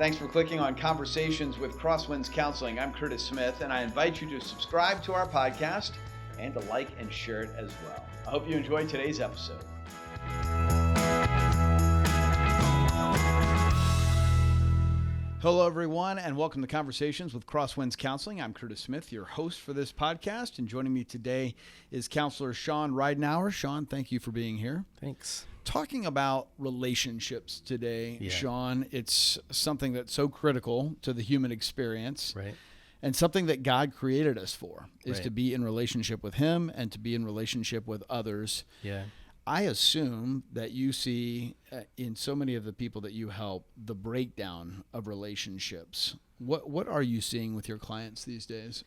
Thanks for clicking on Conversations with Crosswinds Counseling. I'm Curtis Smith, and I invite you to subscribe to our podcast and to like and share it as well. I hope you enjoyed today's episode. Hello, everyone, and welcome to Conversations with Crosswinds Counseling. I'm Curtis Smith, your host for this podcast, and joining me today is Counselor Shon Ridenour. Shon, thank you for being here. Thanks. Talking about relationships today, Yeah. Shon, it's something that's so critical to the human experience. Right. And something that God created us for is Right. to be in relationship with Him and to be in relationship with others. Yeah. I assume that you see in so many of the people that you help the breakdown of relationships. What are you seeing with your clients these days?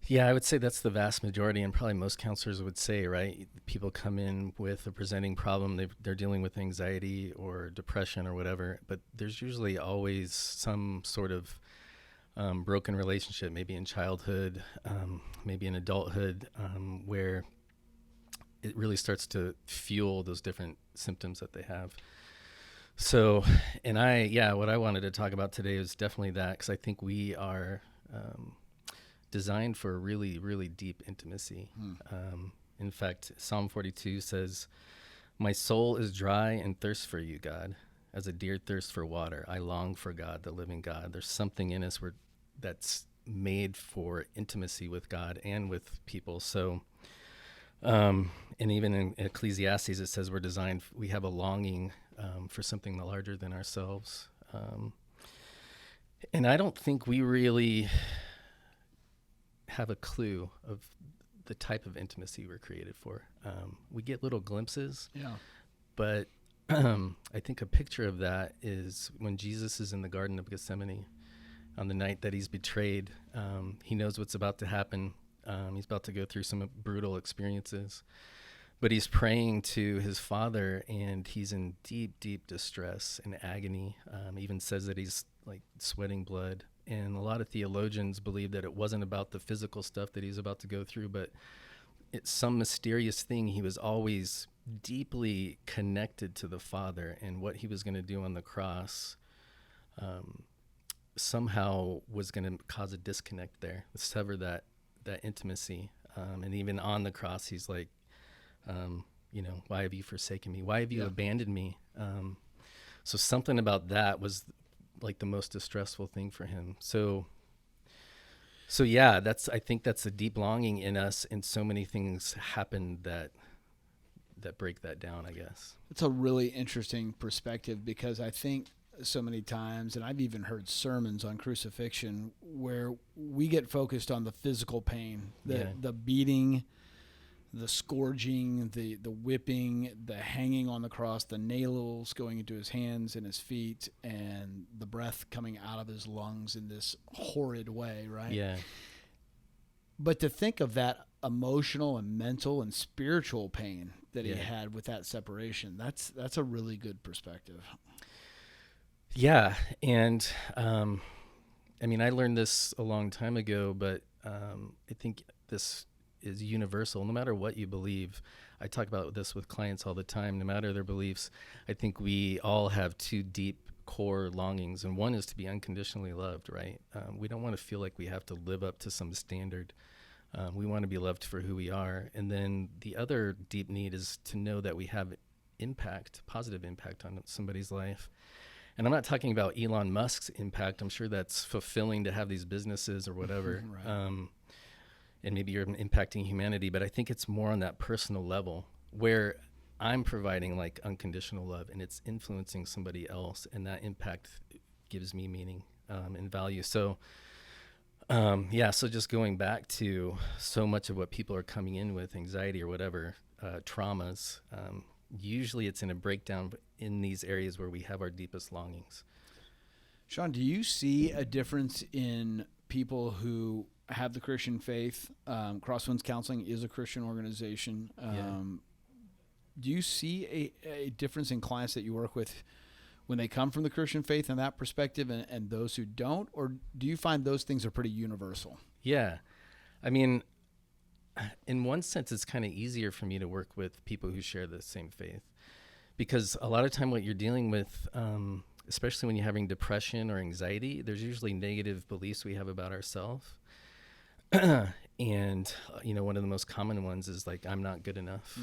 Yeah, I would say that's the vast majority, and probably most counselors would say, right? People come in with a presenting problem. They're dealing with anxiety or depression or whatever, but there's usually always some sort of broken relationship, maybe in childhood, maybe in adulthood, where it really starts to fuel those different symptoms that they have. So, and what I wanted to talk about today is definitely that, because I think we are designed for a really, really deep intimacy. In fact, Psalm 42 says, "My soul is dry and thirsts for you, God, as a deer thirsts for water. I long for God, the living God." There's something in us that's made for intimacy with God and with people. So, and even in Ecclesiastes, it says we have a longing for something larger than ourselves. And I don't think we really have a clue of the type of intimacy we're created for. We get little glimpses, but I think a picture of that is when Jesus is in the Garden of Gethsemane on the night that he's betrayed. He knows what's about to happen. He's about to go through some brutal experiences, but he's praying to his Father, and he's in deep, deep distress and agony. Even says that he's like sweating blood. And a lot of theologians believe that it wasn't about the physical stuff that he's about to go through, but it's some mysterious thing. He was always deeply connected to the Father, and what he was going to do on the cross somehow was going to cause a disconnect there, sever that intimacy. And even on the cross, he's like, why have you forsaken me? Why have you abandoned me? So something about that was like the most distressful thing for him. So yeah, I think that's a deep longing in us, and so many things happen that break that down, I guess. It's a really interesting perspective, because I think so many times, and I've even heard sermons on crucifixion where we get focused on the physical pain, the beating, the scourging, the whipping, the hanging on the cross, the nails going into his hands and his feet, and the breath coming out of his lungs in this horrid way, right? Yeah. But to think of that emotional and mental and spiritual pain that he had with that separation, that's a really good perspective. Yeah, and I learned this a long time ago, but I think this is universal. No matter what you believe, I talk about this with clients all the time, no matter their beliefs. I think we all have two deep core longings, and one is to be unconditionally loved, right? We don't want to feel like we have to live up to some standard. We want to be loved for who we are. And then the other deep need is to know that we have positive impact on somebody's life. And I'm not talking about Elon Musk's impact. I'm sure that's fulfilling to have these businesses or whatever. Right. And maybe you're impacting humanity, but I think it's more on that personal level where I'm providing like unconditional love, and it's influencing somebody else, and that impact gives me meaning and value. So, so just going back to so much of what people are coming in with, anxiety or whatever, traumas, usually it's in a breakdown in these areas where we have our deepest longings. Shon, do you see a difference in people who have the Christian faith? Crosswinds Counseling is a Christian organization. Do you see a difference in clients that you work with when they come from the Christian faith and that perspective, and those who don't? Or do you find those things are pretty universal? Yeah. I mean, in one sense, it's kind of easier for me to work with people who share the same faith, because a lot of time what you're dealing with, especially when you're having depression or anxiety, there's usually negative beliefs we have about ourselves. And, one of the most common ones is like, I'm not good enough.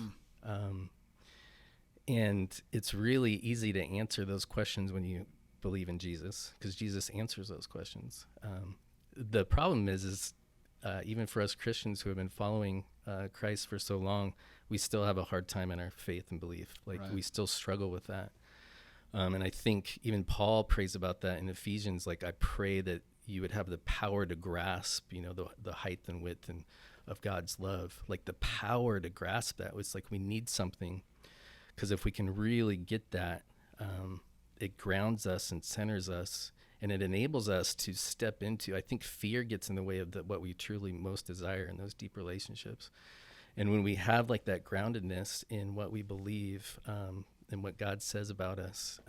And it's really easy to answer those questions when you believe in Jesus, because Jesus answers those questions. The problem is even for us Christians who have been following Christ for so long, we still have a hard time in our faith and belief. Like, we still struggle with that. And I think even Paul prays about that in Ephesians. Like, I pray that you would have the power to grasp, the height and width and of God's love. Like, the power to grasp that. It's like we need something, because if we can really get that, it grounds us and centers us, and it enables us to step into, I think fear gets in the way of what we truly most desire in those deep relationships. And when we have like that groundedness in what we believe, and what God says about us,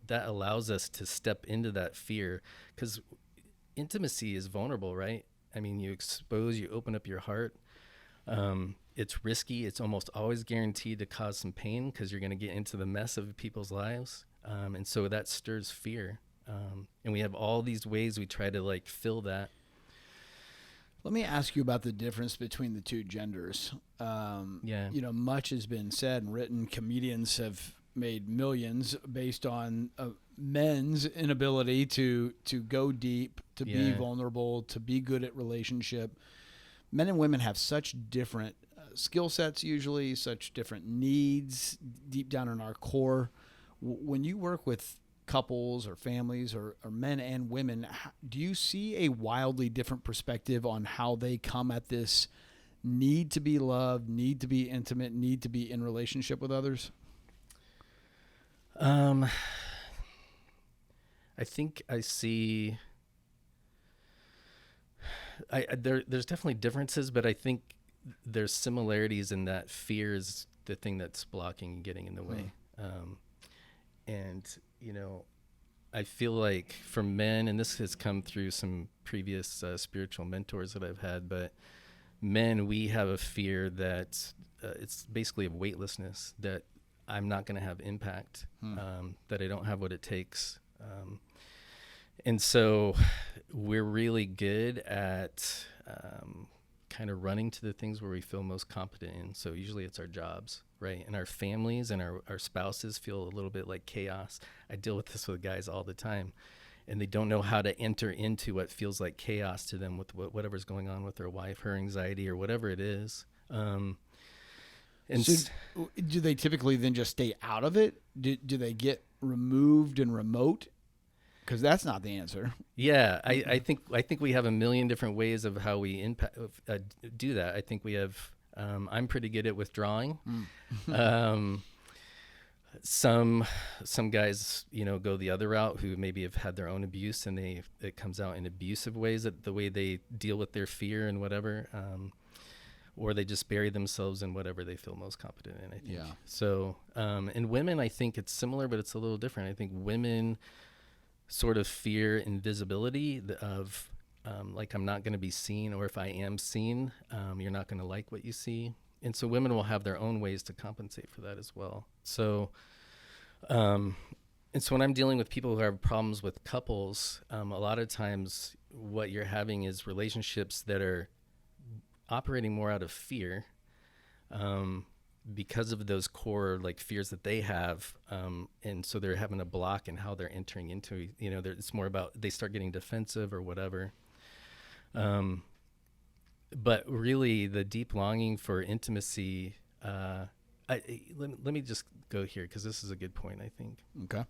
that allows us to step into that fear, because intimacy is vulnerable, right? I mean, you open up your heart. It's risky. It's almost always guaranteed to cause some pain, because you're going to get into the mess of people's lives. And so that stirs fear. And we have all these ways we try to like fill that. Let me ask you about the difference between the two genders. Much has been said and written. Comedians have made millions based on men's inability to go deep, to be vulnerable, to be good at relationship. Men and women have such different skill sets, usually such different needs deep down in our core. When you work with couples or families or men and women, do you see a wildly different perspective on how they come at this need to be loved, need to be intimate, need to be in relationship with others? I think I see there's definitely differences, but I think there's similarities in that fear is the thing that's blocking and getting in the way. And I feel like for men, and this has come through some previous spiritual mentors that I've had, but men, we have a fear that it's basically of weightlessness, that I'm not going to have impact, that I don't have what it takes. And so we're really good at kind of running to the things where we feel most competent in. So usually it's our jobs, right? And our families and our spouses feel a little bit like chaos. I deal with this with guys all the time, and they don't know how to enter into what feels like chaos to them with whatever's going on with their wife, her anxiety or whatever it is. So do they typically then just stay out of it? Do they get removed and remote? Because that's not the answer. Yeah, I think we have a million different ways of how we do that. I think we have. I'm pretty good at withdrawing. Some guys, go the other route, who maybe have had their own abuse, and it comes out in abusive ways, that the way they deal with their fear and whatever. Or they just bury themselves in whatever they feel most competent in, I think. Yeah. So, in women, I think it's similar, but it's a little different. I think women sort of fear invisibility of, like, I'm not going to be seen, or if I am seen, you're not going to like what you see. And so women will have their own ways to compensate for that as well. So, and so when I'm dealing with people who have problems with couples, a lot of times what you're having is relationships that are operating more out of fear, because of those core like fears that they have, and so they're having a block in how they're entering into, it's more about, they start getting defensive or whatever. But really the deep longing for intimacy, let me just go here, because this is a good point, I think. Okay.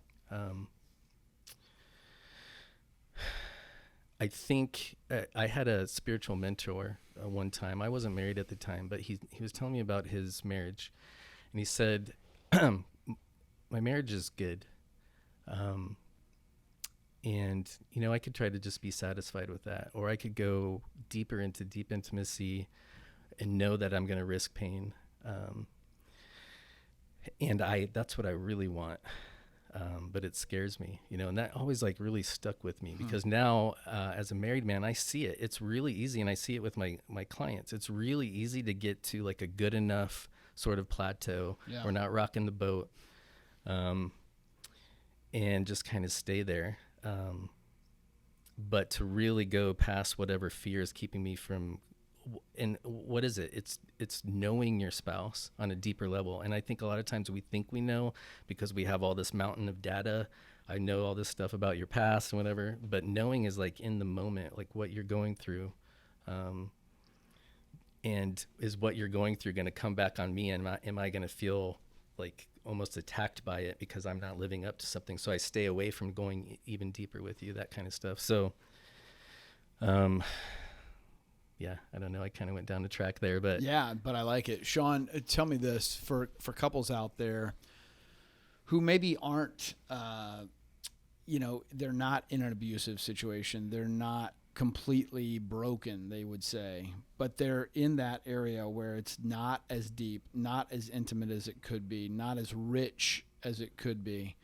I think I had a spiritual mentor one time. I wasn't married at the time, but he was telling me about his marriage, and he said, my marriage is good. And, I could try to just be satisfied with that, or I could go deeper into deep intimacy and know that I'm going to risk pain. And that's what I really want. But it scares me, and that always like really stuck with me, because now, as a married man, I see it. It's really easy. And I see it with my clients. It's really easy to get to like a good enough sort of plateau. Yeah. We're not rocking the boat. and just kind of stay there. But to really go past whatever fear is keeping me from, and what is it? It's knowing your spouse on a deeper level. And I think a lot of times we think we know because we have all this mountain of data. I know all this stuff about your past and whatever, but knowing is like in the moment, like what you're going through. And is what you're going through going to come back on me? And am I going to feel like almost attacked by it because I'm not living up to something? So I stay away from going even deeper with you, that kind of stuff. So, yeah, I don't know. I kind of went down the track there, but yeah, but I like it. Shon, tell me this for couples out there who maybe aren't, they're not in an abusive situation. They're not completely broken, they would say, but they're in that area where it's not as deep, not as intimate as it could be, not as rich as it could be.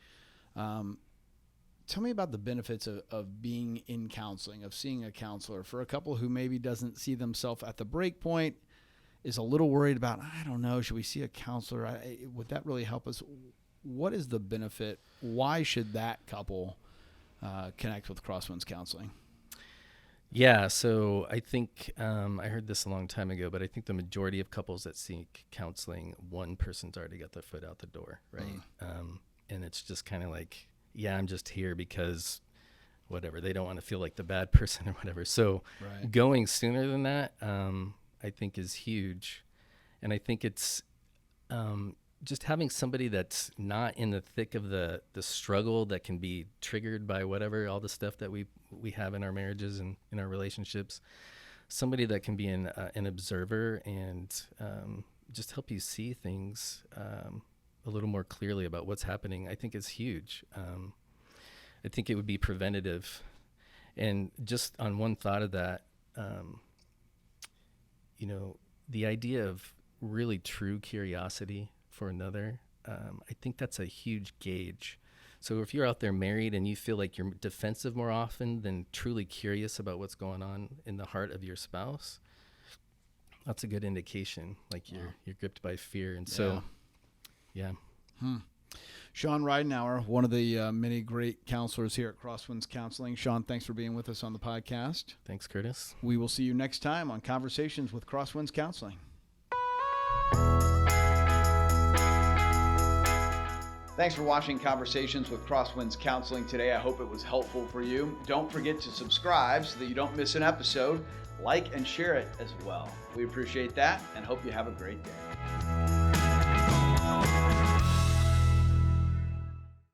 Tell me about the benefits of being in counseling, of seeing a counselor for a couple who maybe doesn't see themselves at the break point, is a little worried about, I don't know, should we see a counselor? Would that really help us? What is the benefit? Why should that couple connect with Crosswinds Counseling? Yeah, so I think I heard this a long time ago, but I think the majority of couples that seek counseling, one person's already got their foot out the door, right? And it's just kind of like, yeah, I'm just here because whatever. They don't want to feel like the bad person or whatever. So going sooner than that, I think is huge. And I think it's just having somebody that's not in the thick of the struggle that can be triggered by whatever, all the stuff that we have in our marriages and in our relationships. Somebody that can be an observer and just help you see things a little more clearly about what's happening, I think is huge. I think it would be preventative. And just on one thought of that, the idea of really true curiosity for another, I think that's a huge gauge. So if you're out there married and you feel like you're defensive more often than truly curious about what's going on in the heart of your spouse, that's a good indication, like you're gripped by fear. And so, yeah. Shon Ridenour, one of the many great counselors here at Crosswinds Counseling. Shon, thanks for being with us on the podcast. Thanks, Curtis. We will see you next time on Conversations with Crosswinds Counseling. Thanks for watching Conversations with Crosswinds Counseling today. I hope it was helpful for you. Don't forget to subscribe so that you don't miss an episode. Like and share it as well. We appreciate that and hope you have a great day.